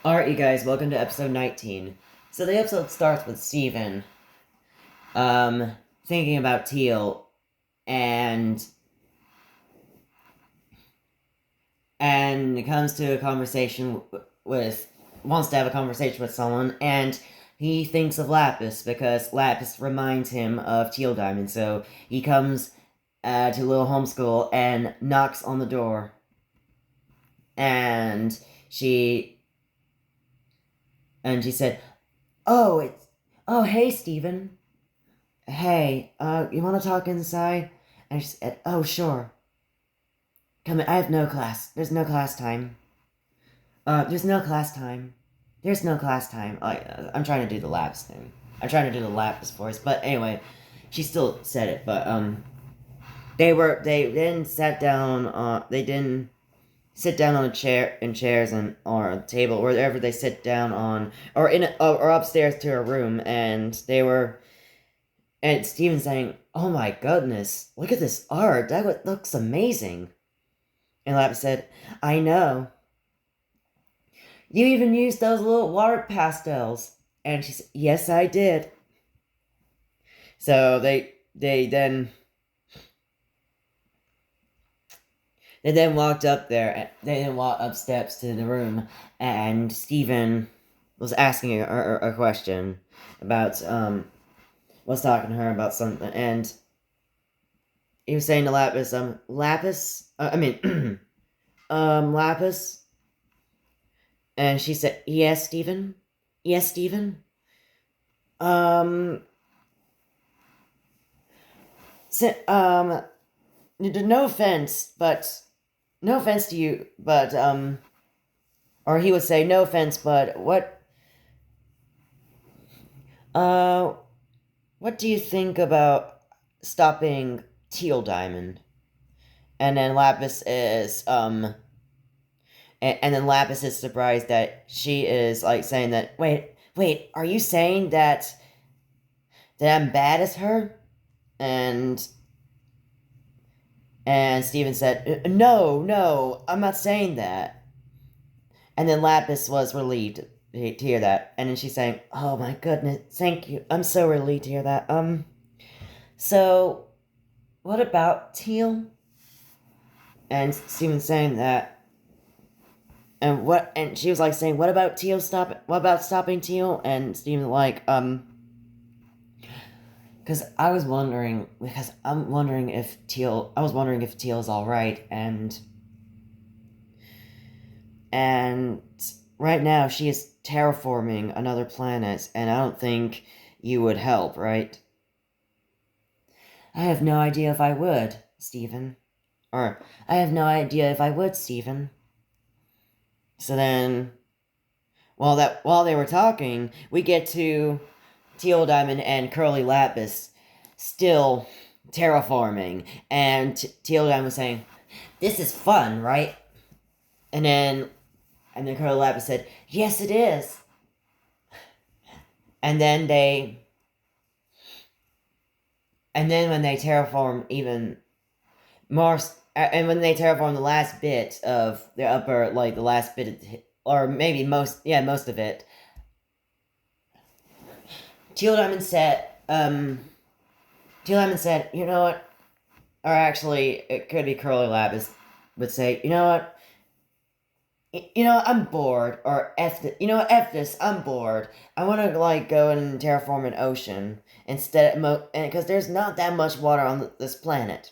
Alright, you guys, welcome to episode 19. So the episode starts with Steven, um, thinking about Teal, and, and it comes to a conversation wants to have a conversation with someone, and he thinks of Lapis, because Lapis reminds him of Teal Diamond, so he comes, to Little Homeschool and knocks on the door, and she, she said, oh, hey, Steven. Hey, you want to talk inside? And she said, oh, sure. Come in, I have no class. There's no class time. There's no class time. There's no class time. I'm trying to do the Lapis thing. I'm trying to do the Lapis voice, but anyway, she still said it, but, they didn't sat down, they didn't sit down on a chair, in chairs and, or a table, wherever they sit down on, or upstairs to a room, and Steven saying, oh my goodness, look at this art. That looks amazing. And Lapis said, I know. You even used those little water pastels. And she said, yes, I did. So they then walked up there. They then walked up steps to the room, and Steven was asking a question about, was talking to her about something, and he was saying to Lapis, Lapis. And she said, yes, Steven? Yes, Steven? Um, so, no offense, but, no offense to you, but, or he would say, no offense, but uh, what do you think about stopping Teal Diamond? And then Lapis is, and then Lapis is surprised that she is, like, saying that, wait, are you saying that I'm bad as her? And Steven said, no, I'm not saying that. And then Lapis was relieved to hear that. And then she's saying, oh my goodness, thank you. I'm so relieved to hear that. So, what about Teal? And Steven saying that. And she was like saying, what about stopping Teal? And Steven like, because I'm wondering if Teal's alright, and right now she is terraforming another planet, and I don't think you would help, right? I have no idea if I would, Steven. Or, I have no idea if I would, Steven. So then, while they were talking, we get to Teal Diamond and Curly Lapis still terraforming, and Teal Diamond was saying, this is fun, right? And then Curly Lapis said, yes, it is. And then when they terraform even more, and when they terraform the last bit of the upper, like the last bit of, or maybe most of it, Teal Diamond said, you know what? Or actually, it could be Curly Lapis would say, you know what? I'm bored, or F this, I'm bored. I want to, like, go and terraform an ocean because there's not that much water on this planet.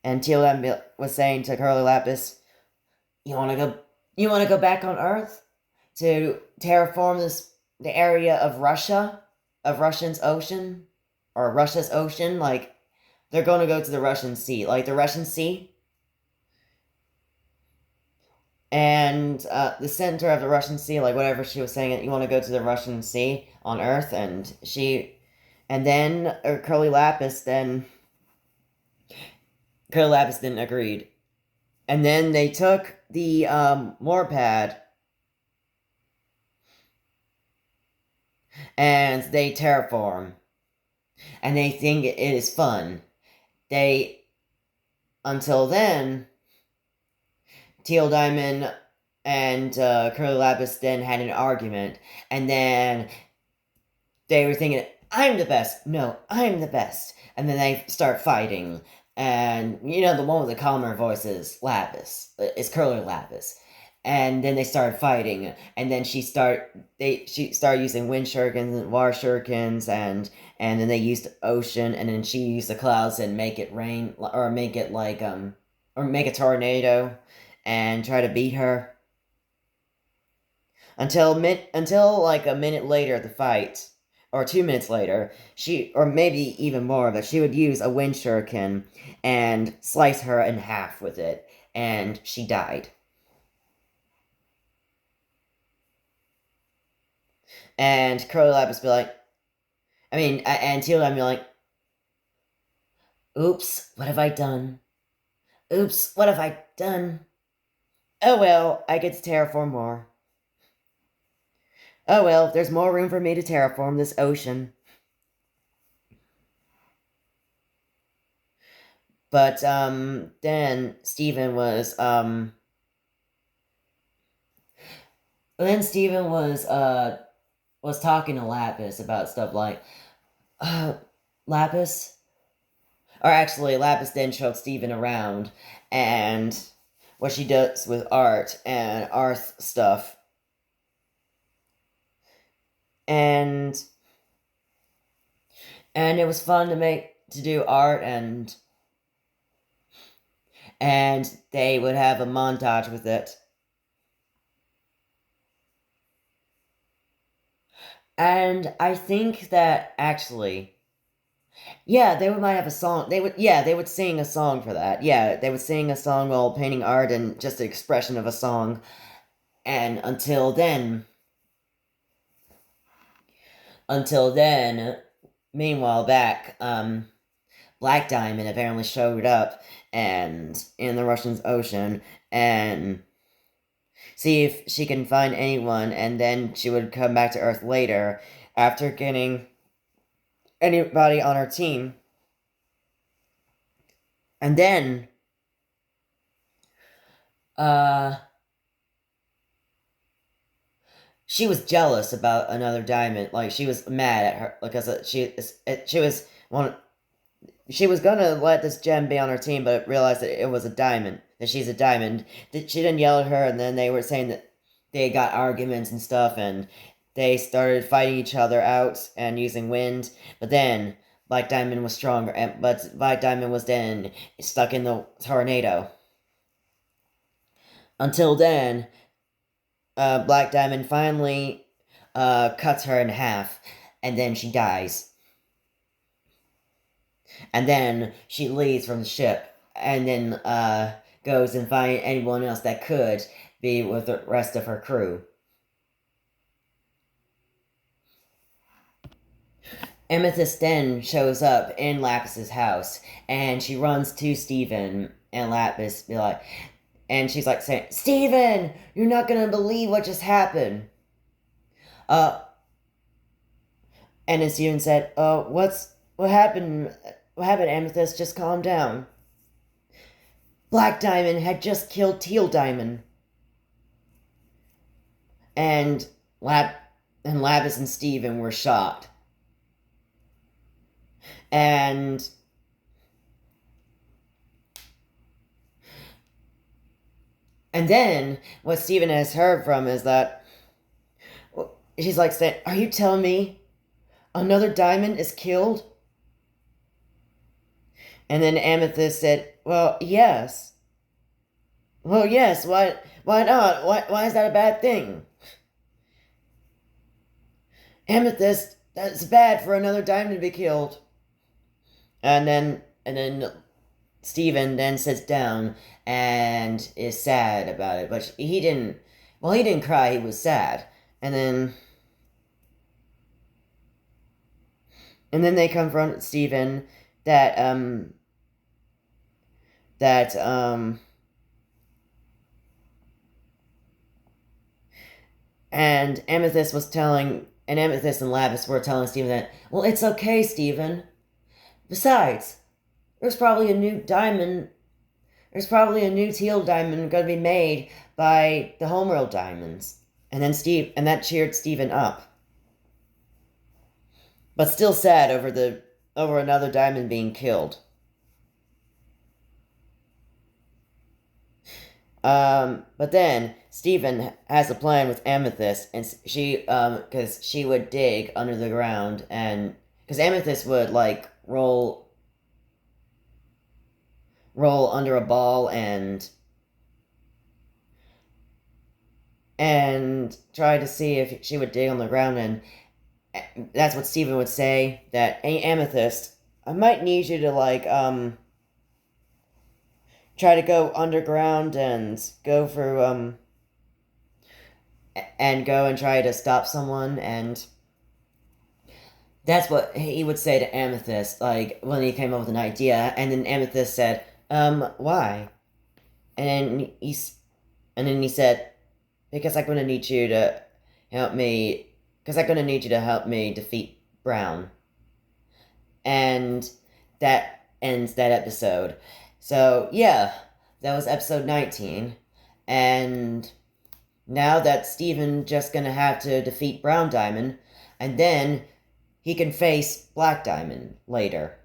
And Teal was saying to Curly Lapis, you want to go back on Earth to terraform the area of Russia's ocean, or Russia's ocean, like, they're going to go to the Russian Sea, like the Russian Sea. And the center of the Russian Sea, like whatever she was saying, you want to go to the Russian Sea on Earth, and then Curly Lapis then agreed, and then they took the Morpad and they terraform, and they think it is fun. They Until then, Teal Diamond and Curly Lapis then had an argument, and then they were thinking, I'm the best. No, I'm the best. And then they start fighting. And the one with the calmer voice is Lapis. It's Curly Lapis. And then they started fighting, and then she started using wind shurikens and water shurikens, and then they used ocean, and then she used the clouds and make it rain, or make it or make a tornado, and try to beat her until like a minute later of the fight, or 2 minutes later, or maybe even more, that she would use a wind shuriken and slice her in half with it, and she died. And Curly Lapis be like, and Teal be like, oops, what have I done? Oops, what have I done? Oh well, I get to terraform more. Oh well, there's more room for me to terraform this ocean. But then Steven was was talking to Lapis about stuff like Lapis, or actually Lapis then showed Steven around and what she does with art and art stuff, and it was fun to do art, and they would have a montage with it. And I think that actually, yeah, they might have a song. They would sing a song for that. Yeah, they would sing a song while painting art and just an expression of a song. And until then, meanwhile, Black Diamond apparently showed up and in the Russian Ocean and see if she can find anyone, and then she would come back to Earth later after getting anybody on her team. And then she was jealous about another diamond. Like, she was mad at her because she was gonna let this gem be on her team, but realized that it was a diamond, that she's a diamond. She didn't yell at her, and then they were saying that they got arguments and stuff, and they started fighting each other out and using wind. But then Black Diamond was stronger, but Black Diamond was then stuck in the tornado. Until then, Black Diamond finally cuts her in half, and then she dies. And then she leaves from the ship, and then goes and finds anyone else that could be with the rest of her crew. Amethyst then shows up in Lapis's house, and she runs to Steven, and Lapis be like, and she's like saying, Steven, you're not gonna believe what just happened. And then Steven said, what happened? What happened, Amethyst? Just calm down. Black Diamond had just killed Teal Diamond. And Lapis and Steven were shot. And then what Steven has heard from is that she's like saying, are you telling me another diamond is killed? And then Amethyst said, well, yes. Well, yes, why not? Why is that a bad thing? Amethyst, that's bad for another diamond to be killed. And then Steven then sits down and is sad about it, but he didn't cry, he was sad. And then they confront Steven that and Amethyst and Lapis were telling Steven that, well, it's okay, Steven. Besides, there's probably a new diamond there's probably a new teal diamond going to be made by the Homeworld Diamonds. And that cheered Steven up. But still sad over another diamond being killed. But then Steven has a plan with Amethyst, and because she would dig under the ground, and because Amethyst would like roll under a ball and try to see if she would dig on the ground, and that's what Steven would say, that, "Hey, Amethyst, I might need you to try to go underground and go for and go and try to stop someone," and that's what he would say to Amethyst, like, when he came up with an idea, and then Amethyst said, why? And then he said, because I'm gonna need you to help me, because I'm gonna need you to help me defeat Brown. And that ends that episode. So, yeah, that was episode 19, and now that Steven just gonna have to defeat Brown Diamond, and then he can face Black Diamond later.